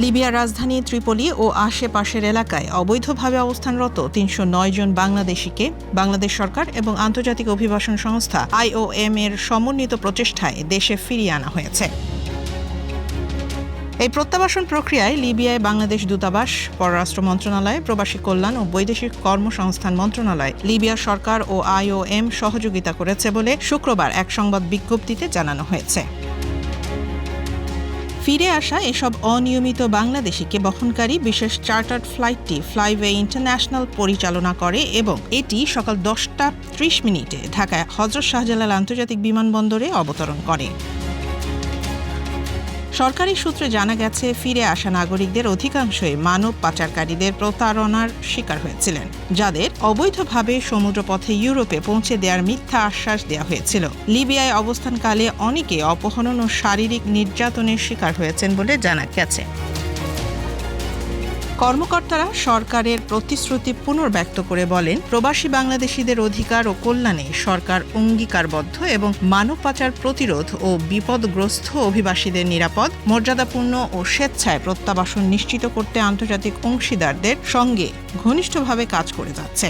লিবিয়ার রাজধানী ত্রিপোলি ও আশেপাশের এলাকায় অবৈধভাবে অবস্থানরত ৩০৯ জন বাংলাদেশিকে বাংলাদেশ সরকার এবং আন্তর্জাতিক অভিবাসন সংস্থা IOM এর সমন্বিত প্রচেষ্টায় দেশে ফিরিয়ে আনা হয়েছে। এই প্রত্যাবাসন প্রক্রিয়ায় লিবিয়ায় বাংলাদেশ দূতাবাস, পররাষ্ট্র মন্ত্রণালয়, প্রবাসী কল্যাণ ও বৈদেশিক কর্মসংস্থান মন্ত্রণালয়, লিবিয়া সরকার ও IOM সহযোগিতা করেছে বলে শুক্রবার এক সংবাদ বিজ্ঞপ্তিতে জানানো হয়েছে। ফিরে আসা এসব অনিয়মিত বাংলাদেশিকে বহনকারী বিশেষ চার্টার্ড ফ্লাইটটি ফ্লাইওয়ে ইন্টারন্যাশনাল পরিচালনা করে এবং এটি সকাল 10:30 ঢাকায় হযরত শাহজালাল আন্তর্জাতিক বিমানবন্দরে অবতরণ করে। সরকারি সূত্রে জানা গেছে, ফিরে আসা নাগরিকদের অধিকাংশই মানব পাচারকারীদের প্রতারণার শিকার হয়েছিলেন, যাদের অবৈধভাবে সমুদ্রপথে ইউরোপে পৌঁছে দেওয়ার মিথ্যা আশ্বাস দেওয়া হয়েছিল। লিবিয়ায় অবস্থানকালে অনেকে অপহরণ ও শারীরিক নির্যাতনের শিকার হয়েছেন বলে জানা গেছে। কর্মকর্তারা সরকারের প্রতিশ্রুতি পুনর্ব্যক্ত করে বলেন, প্রবাসী বাংলাদেশিদের অধিকার ও কল্যাণে সরকার অঙ্গীকারবদ্ধ এবং মানব পাচার প্রতিরোধ ও বিপদগ্রস্ত অভিবাসীদের নিরাপদ, মর্যাদাপূর্ণ ও স্বেচ্ছায় প্রত্যাবাসন নিশ্চিত করতে আন্তর্জাতিক অংশীদারদের সঙ্গে ঘনিষ্ঠভাবে কাজ করে যাচ্ছে।